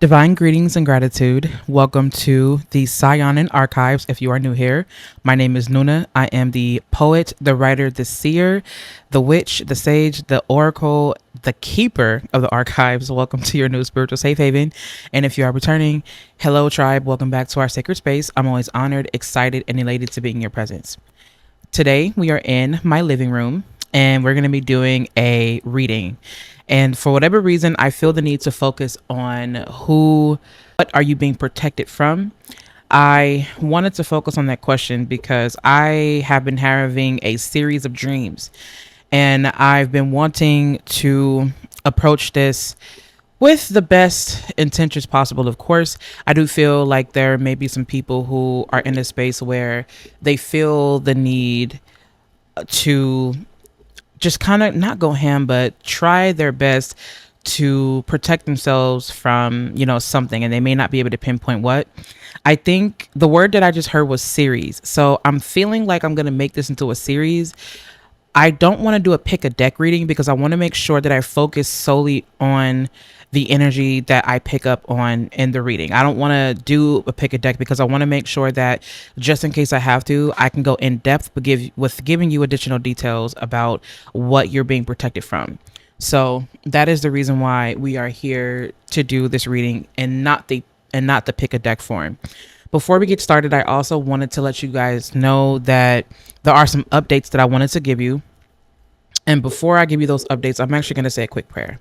Divine greetings and gratitude. Welcome to the Saiyonan Archives. If you are new here, my name is Nuna. I am the poet, the writer, the seer, the witch, the sage, the oracle, the keeper of the archives. Welcome to your new spiritual safe haven. And if you are returning, hello, tribe. Welcome back to our sacred space. I'm always honored, excited, and elated to be in your presence. Today, we are in my living room and we're going to be doing a reading. And for whatever reason, I feel the need to focus on what are you being protected from? I wanted to focus on that question because I have been having a series of dreams and I've been wanting to approach this with the best intentions possible. Of course, I do feel like there may be some people who are in a space where they feel the need to just kind of not go ham, but try their best to protect themselves from, something, and they may not be able to pinpoint what. I think the word that I just heard was series. So I'm feeling like I'm going to make this into a series. I don't want to do a pick a deck reading because I want to make sure that I focus solely on the energy that I pick up on in the reading. I don't want to do a pick a deck because I want to make sure that just in case I have to, I can go in depth but giving you additional details about what you're being protected from. So that is the reason why we are here to do this reading and not the pick a deck form. Before we get started, I also wanted to let you guys know that there are some updates that I wanted to give you. And before I give you those updates, I'm actually going to say a quick prayer.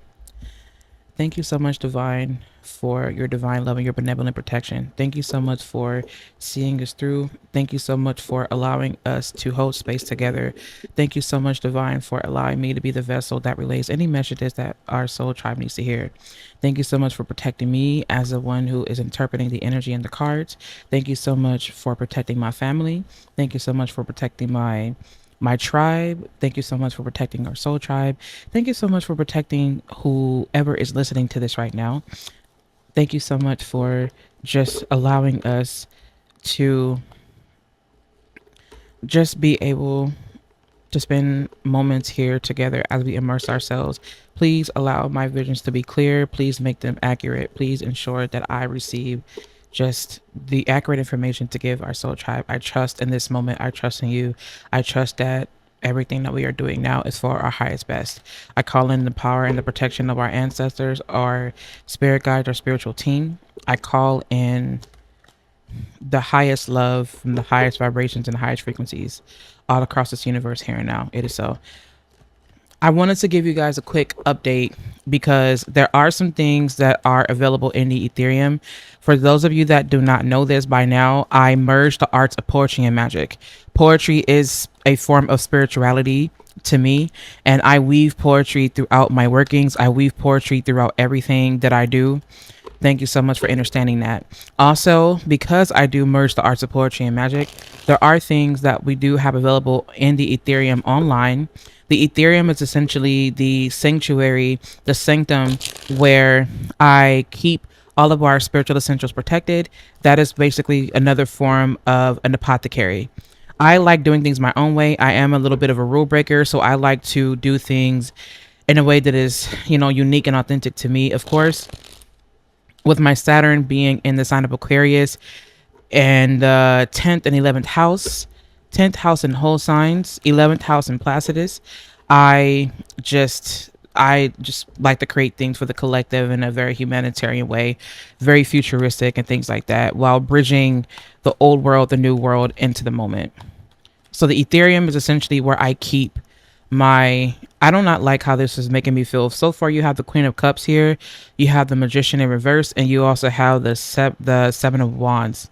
Thank you so much, Divine, for your divine love and your benevolent protection. Thank you so much for seeing us through. Thank you so much for allowing us to hold space together. Thank you so much, Divine, for allowing me to be the vessel that relays any messages that our soul tribe needs to hear. Thank you so much for protecting me as the one who is interpreting the energy in the cards. Thank you so much for protecting my family. Thank you so much for protecting my tribe. Thank you so much for protecting our soul tribe. Thank you so much for protecting whoever is listening to this right now. Thank you so much for just allowing us to just be able to spend moments here together as we immerse ourselves. Please allow my visions to be clear. Please make them accurate. Please ensure that I receive just the accurate information to give our soul tribe. I trust in this moment. I trust in you. I trust that everything that we are doing now is for our highest best. I call in the power and the protection of our ancestors, our spirit guides, our spiritual team. I call in the highest love from the highest vibrations and the highest frequencies all across this universe here and now. It is so. I wanted to give you guys a quick update because there are some things that are available in the Ethereum. For those of you that do not know this by now, I merged the arts of poetry and magic. Poetry is a form of spirituality to me, and I weave poetry throughout my workings. I weave poetry throughout everything that I do. Thank you so much for understanding that. Also, because I do merge the arts of poetry and magic, there are things that we do have available in the Ethereum online. The Ethereum is essentially the sanctuary, the sanctum where I keep all of our spiritual essentials protected. That is basically another form of an apothecary. I like doing things my own way. I am a little bit of a rule breaker, so I like to do things in a way that is, unique and authentic to me. Of course, with my Saturn being in the sign of Aquarius and 10th and 11th house, 10th house in whole signs, 11th house in Placidus, I just like to create things for the collective in a very humanitarian way, very futuristic and things like that, while bridging the old world, the new world into the moment. So the Ethereum is essentially where I keep I do not like how this is making me feel. So far, you have the Queen of Cups here, you have the Magician in reverse, and you also have the Seven of Wands.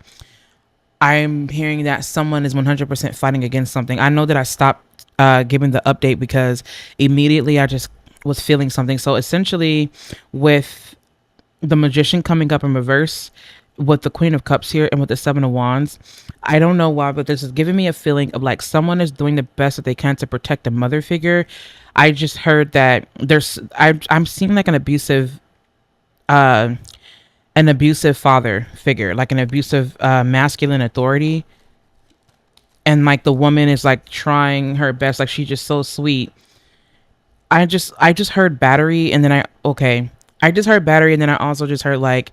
I'm hearing that someone is 100% fighting against something. I know that I stopped giving the update because immediately I just was feeling something. So essentially, with the Magician coming up in reverse, with the Queen of Cups here and with the Seven of Wands, I don't know why, but this is giving me a feeling of like someone is doing the best that they can to protect a mother figure. I just heard that I'm seeing like uh an abusive father figure, like an abusive masculine authority, and like the woman is like trying her best, like she's just so sweet. I just heard battery, and then I just heard battery, and then I also just heard like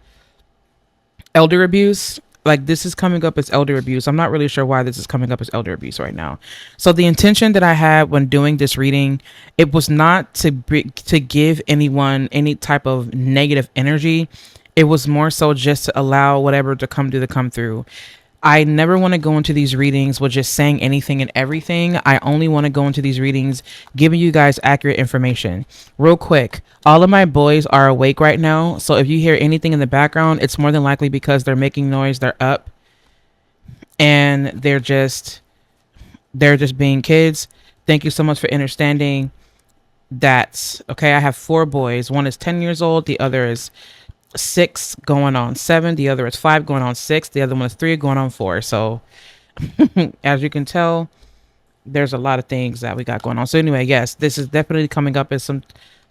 elder abuse. Like, this is coming up as elder abuse. I'm not really sure why this is coming up as elder abuse right now. So the intention that I had when doing this reading, it was not to give anyone any type of negative energy. It was more so just to allow whatever to come through. I never want to go into these readings with just saying anything and everything. I only want to go into these readings giving you guys accurate information. Real quick, all of my boys are awake right now. So if you hear anything in the background, it's more than likely because they're making noise, they're up, and they're just being kids. Thank you so much for understanding that. Okay, I have four boys. One is 10 years old, the other is 6 going on 7, the other is 5 going on 6, the other one is 3 going on 4. So as you can tell, there's a lot of things that we got going on. So anyway, yes, this is definitely coming up as some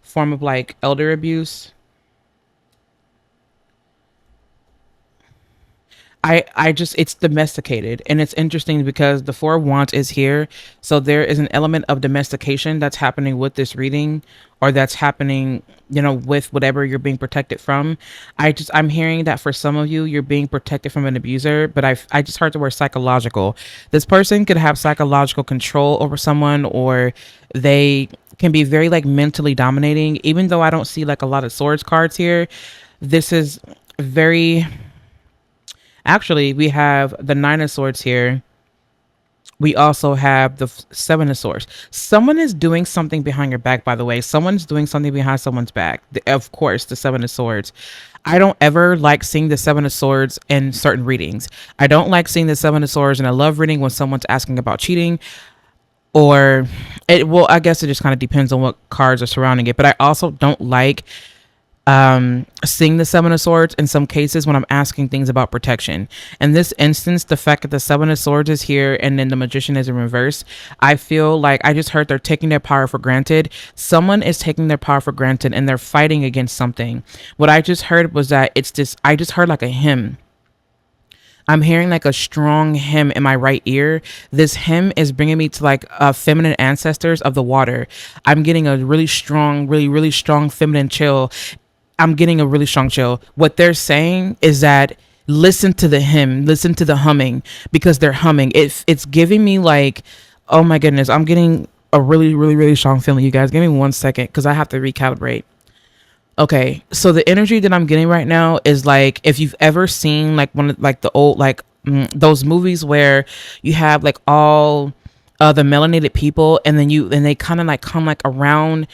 form of like elder abuse. I just, it's domesticated, and it's interesting because the Four of Wands is here, so there is an element of domestication that's happening with this reading, or that's happening, with whatever you're being protected from. I'm hearing that for some of you, you're being protected from an abuser, but I just heard the word psychological. This person could have psychological control over someone, or they can be very like mentally dominating. Even though I don't see like a lot of swords cards here, this is very. Actually, we have the Nine of Swords here. We also have the Seven of Swords. Someone is doing something behind your back, by the way. Someone's doing something behind someone's back. Of course, the Seven of Swords. I don't ever like seeing the Seven of Swords in certain readings. I don't like seeing the Seven of Swords in a love reading when someone's asking about cheating. Or, I guess it just kind of depends on what cards are surrounding it. But I also don't like seeing the Seven of Swords in some cases when I'm asking things about protection. In this instance, the fact that the Seven of Swords is here and then the Magician is in reverse, I feel like I just heard they're taking their power for granted. Someone is taking their power for granted and they're fighting against something. What I just heard was that I just heard like a hymn. I'm hearing like a strong hymn in my right ear. This hymn is bringing me to like feminine ancestors of the water. I'm getting a really strong, really, really strong feminine chill. I'm getting a really strong chill. What they're saying is that listen to the hymn, listen to the humming, because they're humming. It's giving me like, oh my goodness, I'm getting a really, really, really strong feeling. You guys, give me 1 second because I have to recalibrate. Okay, so the energy that I'm getting right now is like if you've ever seen like one of like the old like those movies where you have like all the melanated people, and then they kind of like come like around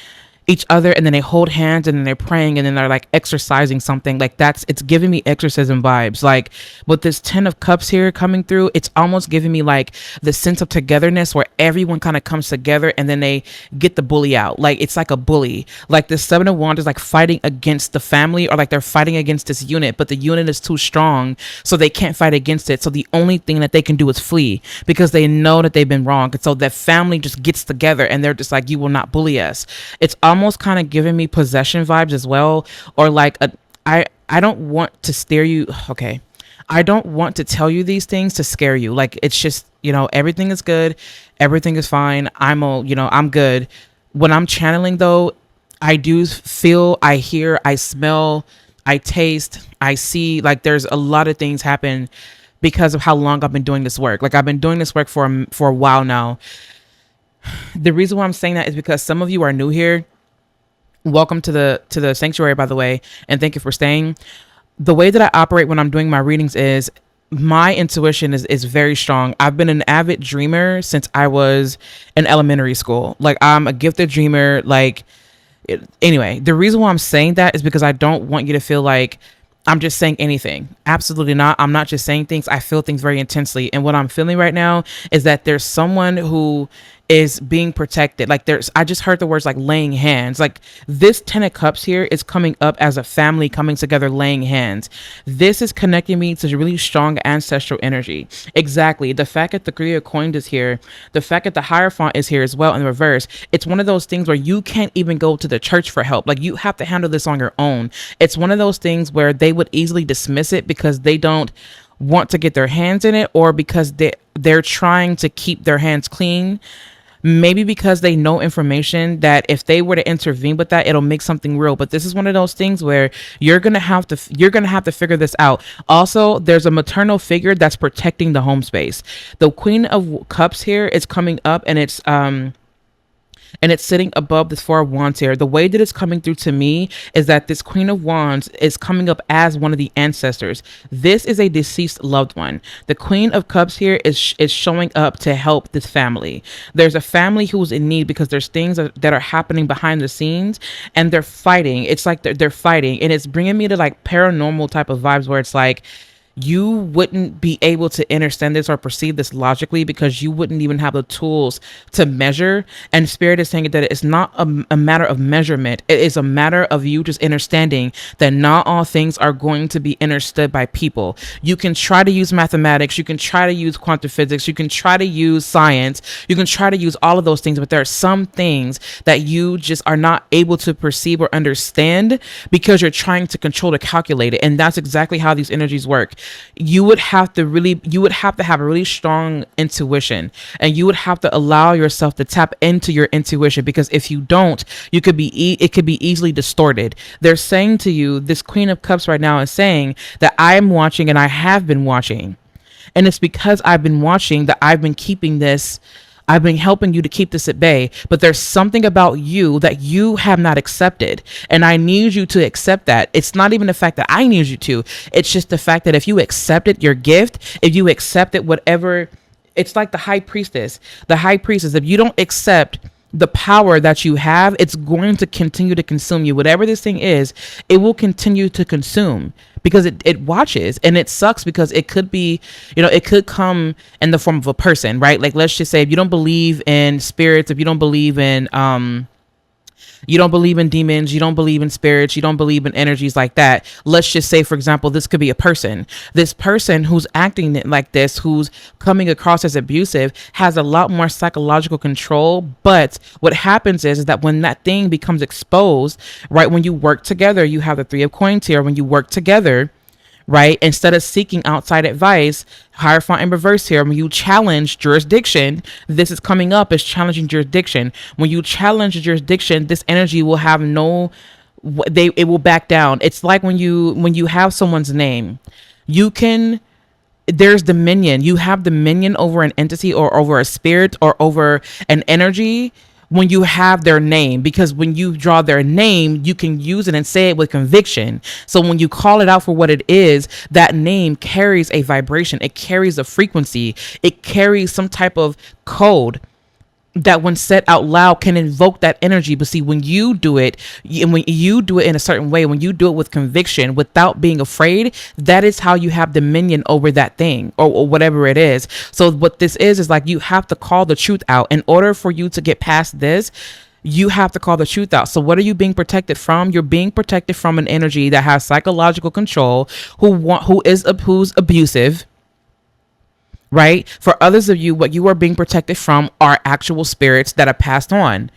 each other, and then they hold hands, and then they're praying, and then they're like exercising something. Like it's giving me exorcism vibes. Like with this 10 of Cups here coming through, it's almost giving me like the sense of togetherness where everyone kind of comes together and then they get the bully out. Like it's like a bully. Like the Seven of Wands is like fighting against the family, or like they're fighting against this unit, but the unit is too strong, so they can't fight against it. So the only thing that they can do is flee because they know that they've been wrong. And so that family just gets together and they're just like, you will not bully us. It's almost kind of giving me possession vibes as well, or like I don't want to steer you. Okay, I don't want to tell you these things to scare you. Like it's just, everything is good, everything is fine. I'm good. When I'm channeling though, I do feel, I hear, I smell, I taste, I see, like there's a lot of things happen because of how long I've been doing this work. Like I've been doing this work for a while now. The reason why I'm saying that is because some of you are new here. Welcome to the sanctuary, by the way, and thank you for staying. The way that I operate when I'm doing my readings is my intuition is very strong. I've been an avid dreamer since I was in elementary school. Like I'm a gifted dreamer. Like anyway, the reason why I'm saying that is because I don't want you to feel like I'm just saying anything. Absolutely not. I'm not just saying things. I feel things very intensely. And what I'm feeling right now is that there's someone who is being protected. Like I just heard the words like laying hands. Like this 10 of Cups here is coming up as a family coming together, laying hands. This is connecting me to really strong ancestral energy. Exactly. The fact that the 3 of Coins is here, the fact that the Hierophant is here as well in reverse. It's one of those things where you can't even go to the church for help. Like you have to handle this on your own. It's one of those things where they would easily dismiss it because they don't want to get their hands in it, or because they're trying to keep their hands clean. Maybe because they know information that if they were to intervene with that, it'll make something real. But this is one of those things where you're gonna have to figure this out. Also, there's a maternal figure that's protecting the home space. The Queen of Cups here is coming up, and it's sitting above this Four of Wands here. The way that it's coming through to me is that this Queen of Wands is coming up as one of the ancestors. This is a deceased loved one. The Queen of Cups here is showing up to help this family. There's a family who's in need because there's things that are happening behind the scenes, and they're fighting. It's like they're fighting, and it's bringing me to like paranormal type of vibes where it's like you wouldn't be able to understand this or perceive this logically because you wouldn't even have the tools to measure. And Spirit is saying that it's not a matter of measurement. It is a matter of you just understanding that not all things are going to be understood by people. You can try to use mathematics, you can try to use quantum physics, you can try to use science, you can try to use all of those things, but there are some things that you just are not able to perceive or understand because you're trying to control to calculate it. And that's exactly how these energies work. You would have to have a really strong intuition, and you would have to allow yourself to tap into your intuition, because if you don't, it could be easily distorted. They're saying to you, this Queen of Cups right now is saying that I am watching, and I have been watching, and it's because I've been watching that I've been helping you to keep this at bay, but there's something about you that you have not accepted. And I need you to accept that. It's not even the fact that I need you to. It's just the fact that if you accepted your gift, if you accepted whatever, it's like the high priestess. The high priestess, if you don't accept the power that you have, it's going to continue to consume you. Whatever this thing is, it will continue to consume because it watches, and it sucks because it could be, it could come in the form of a person, right? Like, let's just say if you don't believe in spirits, if you don't believe in demons, you don't believe in spirits, you don't believe in energies like that. Let's just say, for example, this could be a person. This person who's acting like this, who's coming across as abusive, has a lot more psychological control. But what happens is that when that thing becomes exposed, right, when you work together, you have the Three of Coins here. When you work together, right, instead of seeking outside advice, Hierophant in reverse here, when you challenge jurisdiction, this is coming up as challenging jurisdiction. When you challenge jurisdiction, this energy will have it will back down. It's like when you have someone's name, there's dominion. You have dominion over an entity or over a spirit or over an energy when you have their name, because when you draw their name, you can use it and say it with conviction. So when you call it out for what it is, that name carries a vibration, it carries a frequency, it carries some type of code that when said out loud can invoke that energy. But see, when you do it, when you do it in a certain way, when you do it with conviction, without being afraid, that is how you have dominion over that thing or whatever it is. So what this is like, you have to call the truth out. In order for you to get past this, you have to call the truth out. So what are you being protected from? You're being protected from an energy that has psychological control, who's abusive. Right? For others of you, what you are being protected from are actual spirits that are passed on.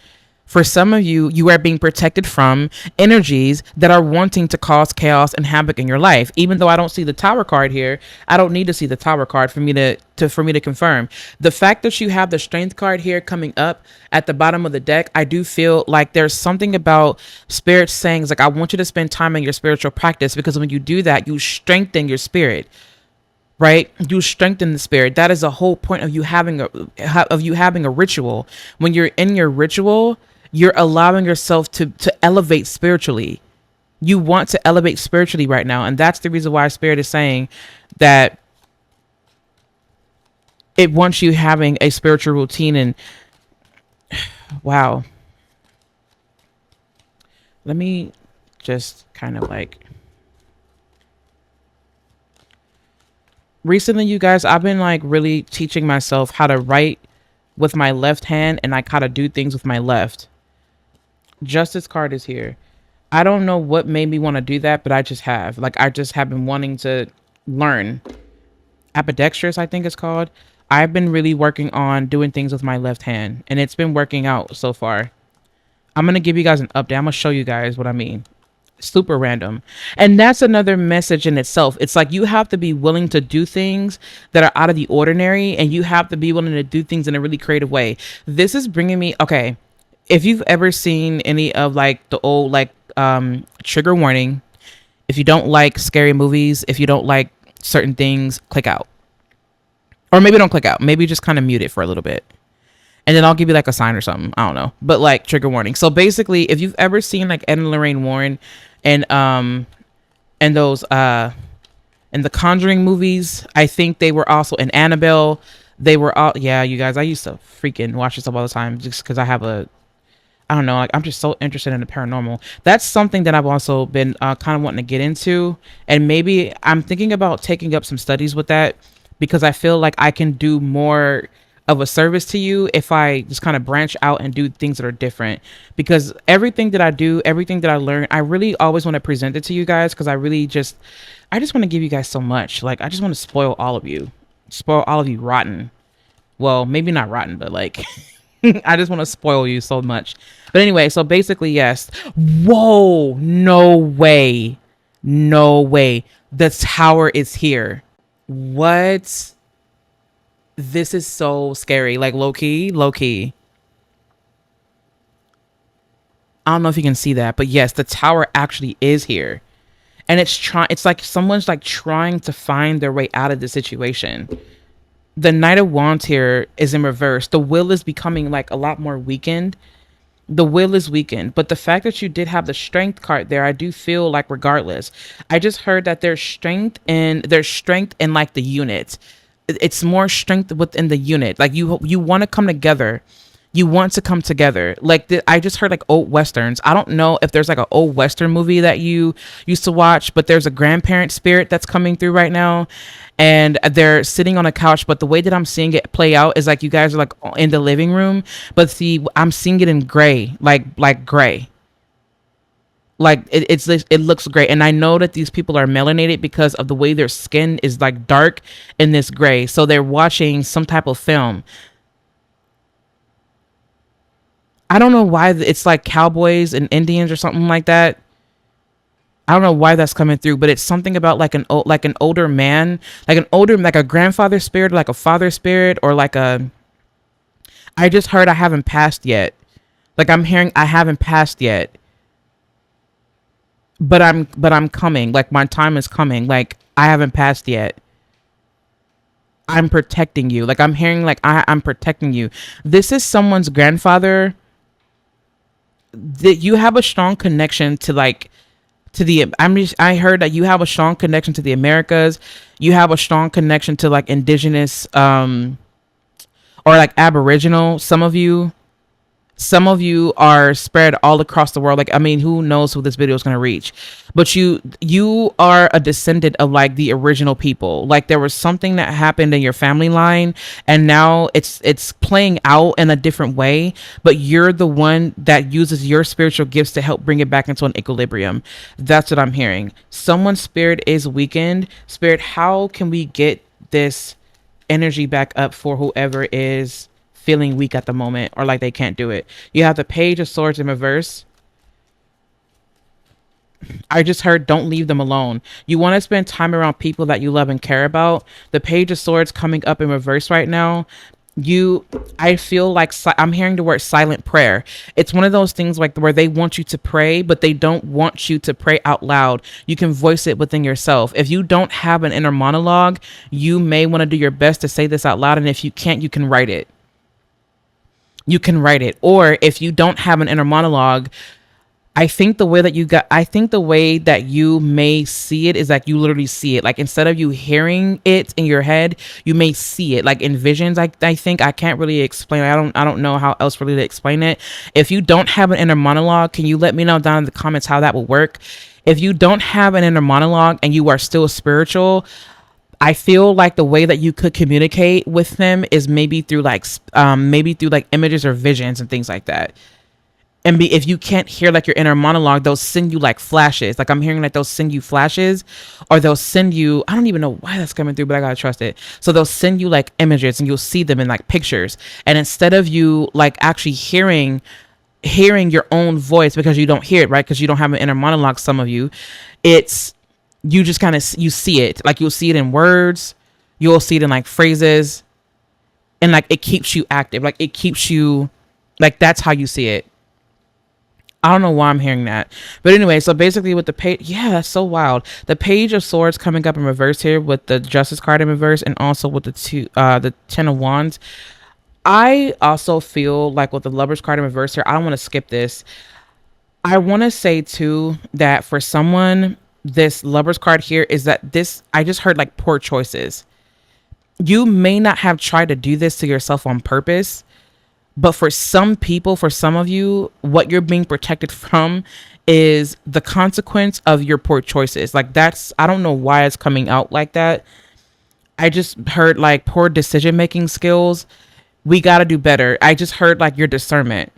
For some of you, you are being protected from energies that are wanting to cause chaos and havoc in your life. Even though I don't see the Tower card here, I don't need to see the Tower card for me to confirm. The fact that you have the Strength card here coming up at the bottom of the deck, I do feel like there's something about spirit saying, like, I want you to spend time in your spiritual practice, because when you do that, you strengthen your spirit. Right? You strengthen the spirit. That is the whole point of you having a ritual. When you're in your ritual, you're allowing yourself to elevate spiritually. You want to elevate spiritually right now. And that's the reason why Spirit is saying that it wants you having a spiritual routine. And wow. Let me just kind of like, recently, you guys, I've been like really teaching myself how to write with my left hand, and I kind of do things with my left. Justice card is here. I don't know what made me want to do that, but I just have been wanting to learn. Ambidextrous, I think it's called. I've been really working on doing things with my left hand, and it's been working out so far. I'm going to give you guys an update. I'm going to show you guys what I mean. super random. And that's another message in itself. It's like you have to be willing to do things that are out of the ordinary, and you have to be willing to do things in a really creative way. This is bringing me, okay, if you've ever seen any of like the old like trigger warning, if you don't like scary movies, if you don't like certain things, click out. Or maybe don't click out. Maybe just kind of mute it for a little bit. And then I'll give you like a sign or something. I don't know. But like trigger warning. So basically, if you've ever seen like Ed and Lorraine Warren and those in the Conjuring movies, I think they were also in Annabelle. They were all, yeah, you guys, I used to freaking watch this stuff all the time just because I have a, I don't know, like I'm just so interested in the paranormal. That's something that I've also been kind of wanting to get into, and maybe I'm thinking about taking up some studies with that because I feel like I can do more of a service to you if I just kind of branch out and do things that are different. Because everything that I do, everything that I learn, I really always want to present it to you guys because I just want to give you guys so much. Like I just want to spoil all of you rotten. Well, maybe not rotten, but like I just want to spoil you so much. But anyway, so basically, yes. Whoa, no way. No way. The tower is here. What? This is so scary. Like low key, low key. I don't know if you can see that, but yes, the tower actually is here. And it's like someone's like trying to find their way out of the situation. The Knight of Wands here is in reverse. The will is becoming like a lot more weakened. The will is weakened, but the fact that you did have the strength card there, I do feel like regardless, I just heard that there's strength in like the unit. It's more strength within the unit. Like you want to come together. You want to come together. Like I just heard like old westerns. I don't know if there's like an old western movie that you used to watch, but there's a grandparent spirit that's coming through right now, and they're sitting on a couch. But the way that I'm seeing it play out is like you guys are like in the living room, but see, I'm seeing it in gray, like gray. Like it looks great, and I know that these people are melanated because of the way their skin is like dark in this gray. So they're watching some type of film. I don't know why it's like cowboys and Indians or something like that. I don't know why that's coming through, but it's something about like an older man, like a grandfather spirit, like a father spirit, or like a. I just heard I haven't passed yet. Like I'm hearing I haven't passed yet, but I'm coming. Like my time is coming. Like I haven't passed yet. I'm protecting you. Like I'm hearing like I'm protecting you. This is someone's grandfather that you have a strong connection to, like to the I heard that you have a strong connection to the Americas. You have a strong connection to like indigenous or like aboriginal. Some of you are spread all across the world. Like I mean, who knows who this video is going to reach, but you are a descendant of like the original people. Like there was something that happened in your family line, and now it's playing out in a different way, but you're the one that uses your spiritual gifts to help bring it back into an equilibrium. That's what I'm hearing. Someone's spirit is weakened. Spirit, how can we get this energy back up for whoever is feeling weak at the moment or like they can't do it? You have the Page of Swords in reverse. I just heard don't leave them alone. You want to spend time around people that you love and care about. The Page of Swords coming up in reverse right now. I feel like I'm hearing the word silent prayer. It's one of those things like where they want you to pray, but they don't want you to pray out loud. You can voice it within yourself. If you don't have an inner monologue, you may want to do your best to say this out loud. And if you can't, you can write it. You can write it. Or if you don't have an inner monologue, I think the way that you may see it is like you literally see it. Like instead of you hearing it in your head, you may see it like in visions. I think I can't really explain. I don't know how else really to explain it. If you don't have an inner monologue, can you let me know down in the comments how that will work? If you don't have an inner monologue and you are still spiritual, I feel like the way that you could communicate with them is maybe through like images or visions and things like that. And if you can't hear like your inner monologue, they'll send you like flashes. Like I'm hearing like they'll send you flashes, or they'll send you, I don't even know why that's coming through, but I gotta trust it. So they'll send you like images and you'll see them in like pictures. And instead of you like actually hearing hearing your own voice because you don't hear it, right? Because you don't have an inner monologue. Some of you, it's, you just kind of, you see it, like you'll see it in words, you'll see it in like phrases, and like it keeps you active, like it keeps you, like that's how you see it. I don't know why I'm hearing that. But anyway, so basically with the page, yeah, that's so wild. The page of swords coming up in reverse here with the justice card in reverse, and also with the 10 of wands. I also feel like with the lovers card in reverse here, I don't want to skip this. I want to say too that for someone, this lovers card here is that this, I just heard like poor choices. You may not have tried to do this to yourself on purpose, but for some people, for some of you, what you're being protected from is the consequence of your poor choices. Like that's, I don't know why it's coming out like that. I just heard like poor decision making skills. We got to do better. I just heard like your discernment.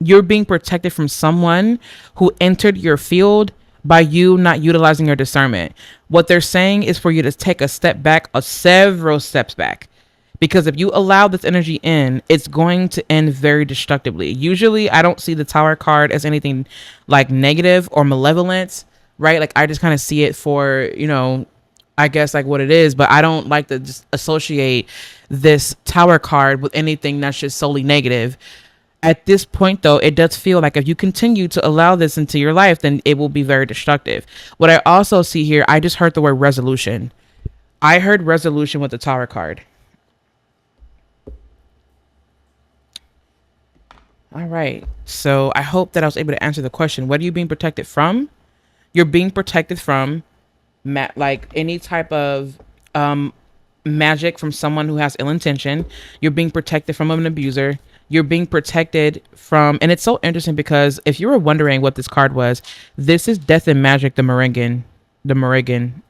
You're being protected from someone who entered your field by you not utilizing your discernment. What they're saying is for you to take a step back, or several steps back. Because if you allow this energy in, it's going to end very destructively. Usually, I don't see the Tower card as anything like negative or malevolent, right? Like, I just kind of see it for, I guess like what it is, but I don't like to just associate this Tower card with anything that's just solely negative. At this point, though, it does feel like if you continue to allow this into your life, then it will be very destructive. What I also see here, I just heard the word resolution. I heard resolution with the Tower card. All right. So I hope that I was able to answer the question. What are you being protected from? You're being protected from like any type of magic from someone who has ill intention. You're being protected from an abuser. You're being protected from, and it's so interesting because if you were wondering what this card was, this is Death and Magic, the Moringan. The Moringan.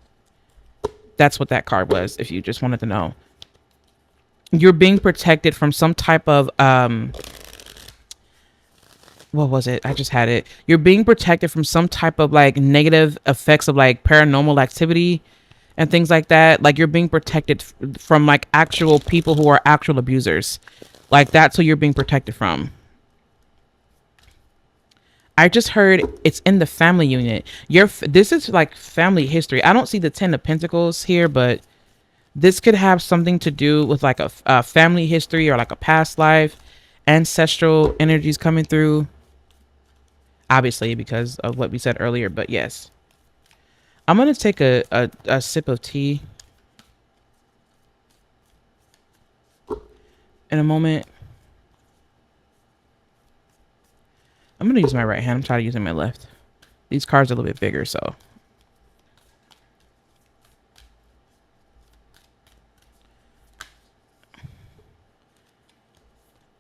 That's what that card was, if you just wanted to know. You're being protected from some type of what was it? I just had it. You're being protected from some type of like negative effects of like paranormal activity and things like that. Like you're being protected from like actual people who are actual abusers. Like that's who you're being protected from. I just heard it's in the family unit. This is like family history. I don't see the 10 of Pentacles here, but this could have something to do with like a family history or like a past life, ancestral energies coming through. Obviously, because of what we said earlier, but yes. I'm going to take a sip of tea in a moment. I'm going to use my right hand. I'm tired of using my left. These cards are a little bit bigger, so.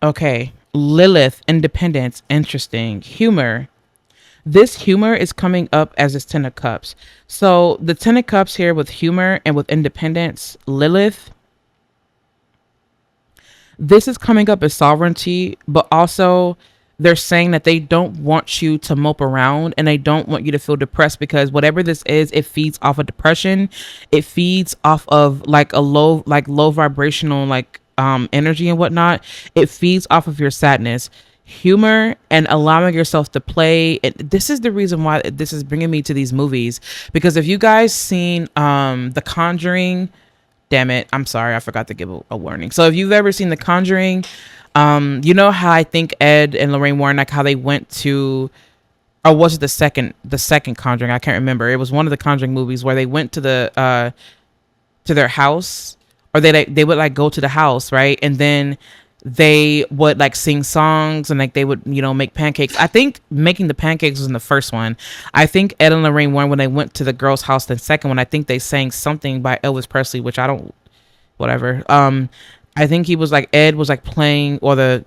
Okay. Lilith, independence, interesting. Humor. This humor is coming up as this 10 of Cups. So the 10 of Cups here with humor and with independence, Lilith, this is coming up as sovereignty, but also they're saying that they don't want you to mope around and they don't want you to feel depressed because whatever this is, it feeds off of depression. It feeds off of like a low vibrational energy and whatnot. It feeds off of your sadness. Humor and allowing yourself to play. This is the reason why this is bringing me to these movies, because if you guys seen The Conjuring, damn it, I'm sorry, I forgot to give a warning. So if you've ever seen The Conjuring, you know how I think Ed and Lorraine Warren, like how they went to, or was it the second Conjuring? I can't remember. It was one of the Conjuring movies where they went to to their house, or they would like go to the house, right? And then they would like sing songs and like they would, make pancakes. I think making the pancakes was in the first one. I think Ed and Lorraine Warren, when they went to the girl's house, the second one, I think they sang something by Elvis Presley, which I don't, whatever. I think he was like, Ed was like playing, or the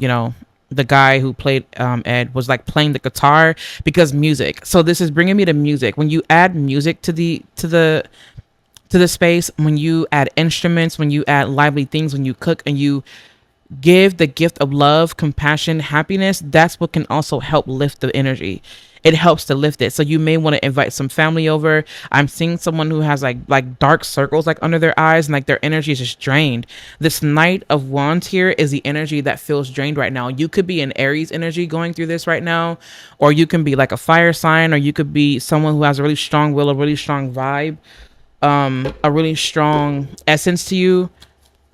guy who played Ed was like playing the guitar, because music. So this is bringing me to music. When you add music to the space, when you add instruments, when you add lively things, when you cook and you give the gift of love, compassion, happiness, that's what can also help lift the energy. it helps to lift it. So you may want to invite some family over. I'm seeing someone who has like dark circles like under their eyes and like their energy is just drained. This Knight of Wands here is the energy that feels drained right now. You could be an Aries energy going through this right now, or you can be like a fire sign, or you could be someone who has a really strong will, a really strong vibe, a really strong essence to you,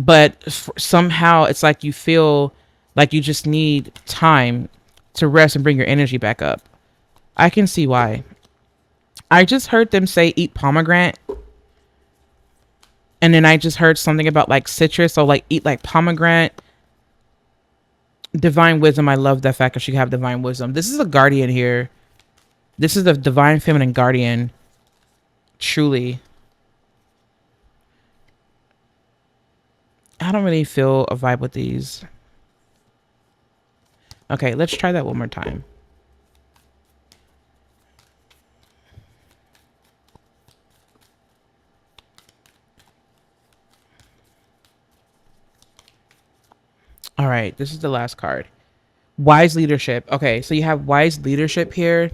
but somehow it's like you feel like you just need time to rest and bring your energy back up. I can see why. I just heard them say eat pomegranate, and then I just heard something about like citrus, so like eat like pomegranate. Divine wisdom, I love that fact that you have divine wisdom. This is a guardian here. This is the divine feminine guardian. Truly. I don't really feel a vibe with these. Okay, let's try that one more time. All right, this is the last card. Wise leadership. Okay, so you have wise leadership here.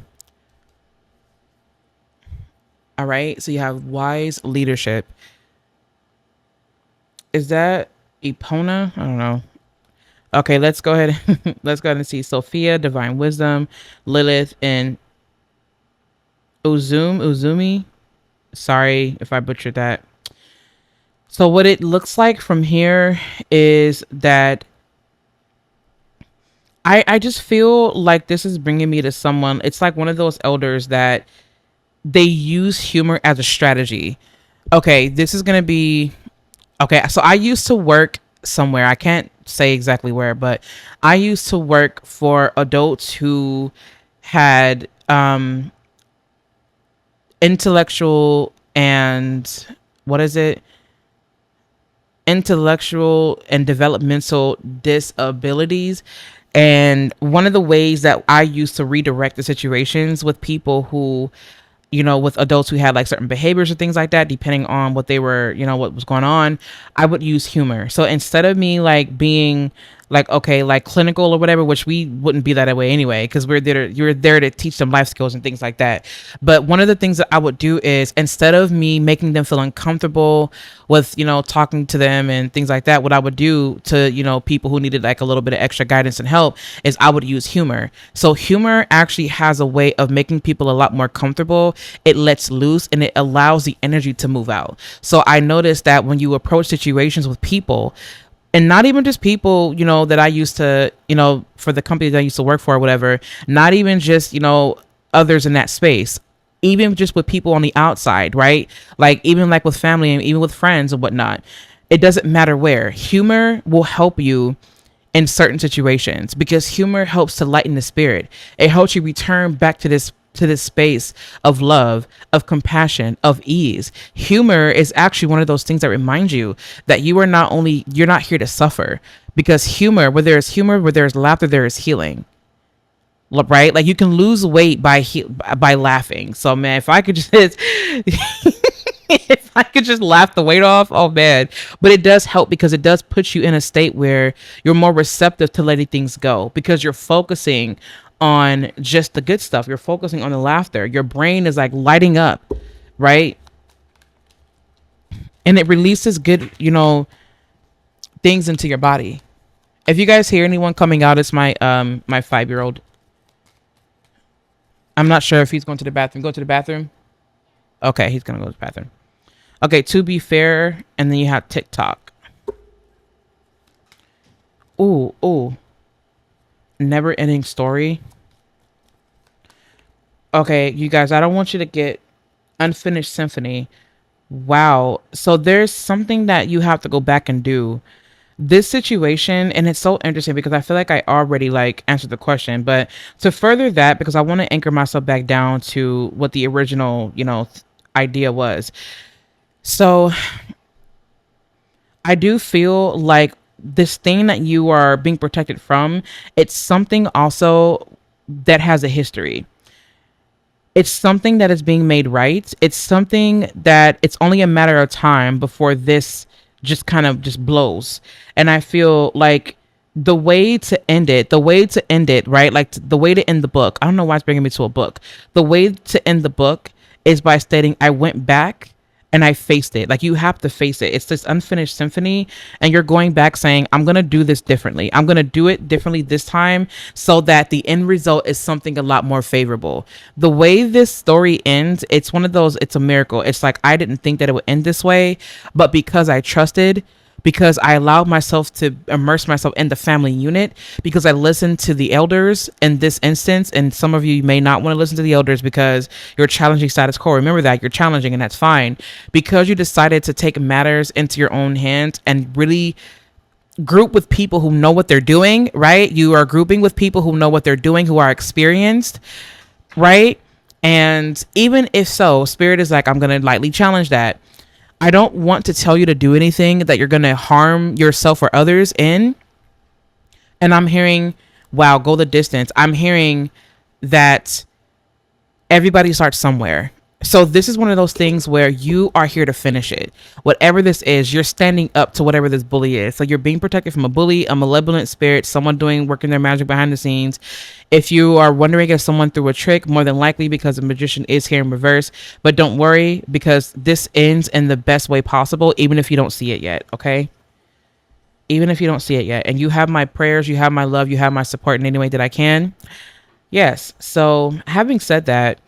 All right, so you have wise leadership. Is that Epona? I don't know. Okay, let's go ahead. Let's go ahead and see Sophia, divine wisdom, Lilith, and Uzumi. Sorry if I butchered that. So what it looks like from here is that I just feel like this is bringing me to someone. It's like one of those elders that they use humor as a strategy. Okay, this is going to be okay. So I used to work somewhere. I can't say exactly where, but I used to work for adults who had intellectual and what is it? Intellectual and developmental disabilities. And one of the ways that I used to redirect the situations with people who, you know, with adults who had like certain behaviors or things like that, depending on what they were, you know, what was going on, I would use humor. So instead of me like being like, okay, like clinical or whatever, which we wouldn't be that way anyway, because you're there to teach them life skills and things like that. But one of the things that I would do is instead of me making them feel uncomfortable with, you know, talking to them and things like that, what I would do to, you know, people who needed like a little bit of extra guidance and help is I would use humor. So humor actually has a way of making people a lot more comfortable. It lets loose and it allows the energy to move out. So I noticed that when you approach situations with people, and not even just people, you know, that I used to, you know, for the company that I used to work for or whatever, not even just, you know, others in that space, even just with people on the outside, right? Like even like with family and even with friends and whatnot, it doesn't matter where. Humor will help you in certain situations because humor helps to lighten the spirit. It helps you return back to this space of love, of compassion, of ease. Humor is actually one of those things that reminds you that you're not here to suffer, because where there's laughter, there is healing. Right? Like you can lose weight by laughing. So man, if I could just if I could just laugh the weight off, oh man. But it does help because it does put you in a state where you're more receptive to letting things go because you're focusing on just the good stuff. You're focusing on the laughter. Your brain is like lighting up, right? And it releases good, you know, things into your body. If you guys hear anyone coming out, it's my my 5-year-old. I'm not sure if he's going to the bathroom. Go to the bathroom. Okay, he's gonna go to the bathroom. Okay, to be fair, and then you have TikTok. Ooh. Never ending story. Okay, you guys, I don't want you to get unfinished symphony. Wow. So there's something that you have to go back and do. This situation, and it's so interesting because I feel like I already like answered the question, but to further that, because I want to anchor myself back down to what the original, you know, idea was. So I do feel like this thing that you are being protected from, it's something also that has a history. It's something that is being made right. It's something that it's only a matter of time before this just kind of just blows. And I feel like the way to end it, right? Like the way to end the book. I don't know why it's bringing me to a book. The way to end the book is by stating, I went back and I faced it. Like you have to face it. It's this unfinished symphony, and you're going back saying, I'm going to do this differently. I'm going to do it differently this time so that the end result is something a lot more favorable. The way this story ends, it's one of those, it's a miracle. It's like, I didn't think that it would end this way, but because I trusted, because I allowed myself to immerse myself in the family unit, because I listened to the elders in this instance. And some of you may not want to listen to the elders because you're challenging status quo. Remember that you're challenging, and that's fine. Because you decided to take matters into your own hands and really group with people who know what they're doing, right? You are grouping with people who know what they're doing, who are experienced, right? And even if so, Spirit is like, I'm going to lightly challenge that. I don't want to tell you to do anything that you're going to harm yourself or others in. And I'm hearing, wow, go the distance. I'm hearing that everybody starts somewhere. So this is one of those things where you are here to finish it. Whatever this is, you're standing up to whatever this bully is. So you're being protected from a bully, a malevolent spirit, someone working their magic behind the scenes. If you are wondering if someone threw a trick, more than likely because the magician is here in reverse. But don't worry, because this ends in the best way possible, even if you don't see it yet, okay? Even if you don't see it yet. And you have my prayers, you have my love, you have my support in any way that I can. Yes. So having said that,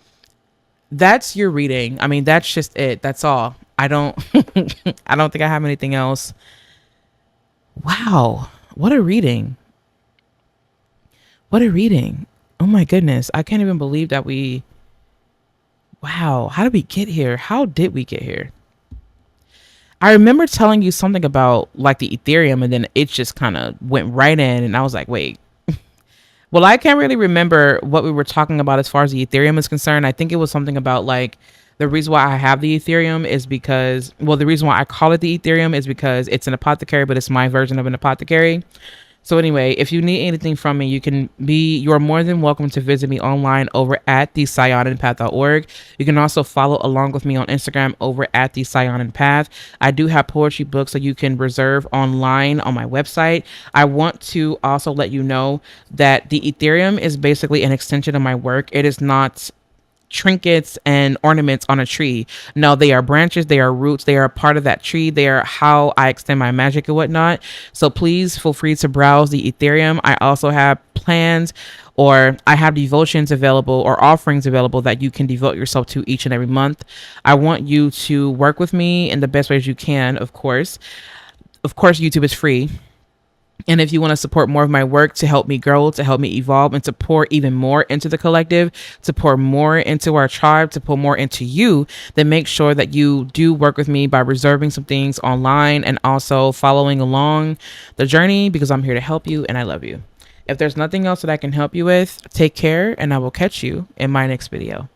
that's your reading. I mean, that's just it. That's all. I don't I don't think I have anything else. Wow. What a reading. What a reading. Oh my goodness. I can't even believe that wow. How did we get here? How did we get here? I remember telling you something about like the Ethereum, and then it just kind of went right in, and I was like, wait. Well, I can't really remember what we were talking about as far as the Ethereum is concerned. I think it was something about like the reason why I have the Ethereum is because, well, the reason why I call it the Ethereum is because it's an apothecary, but it's my version of an apothecary. So anyway, if you need anything from me, you're more than welcome to visit me online over at the Saiyonan You can also follow along with me on Instagram over at the Saiyonan Path. I do have poetry books that you can reserve online on my website. I want to also let you know that the Ethereum is basically an extension of my work. It is not trinkets and ornaments on a tree. No, they are branches, they are roots, they are a part of that tree. They are how I extend my magic and whatnot. So please feel free to browse the Ethereum. I also have plans, or I have devotions available or offerings available that you can devote yourself to each and every month. I want you to work with me in the best ways you can, of course. Of course, YouTube is free. And if you want to support more of my work to help me grow, to help me evolve, and to pour even more into the collective, to pour more into our tribe, to pour more into you, then make sure that you do work with me by reserving some things online and also following along the journey, because I'm here to help you and I love you. If there's nothing else that I can help you with, take care, and I will catch you in my next video.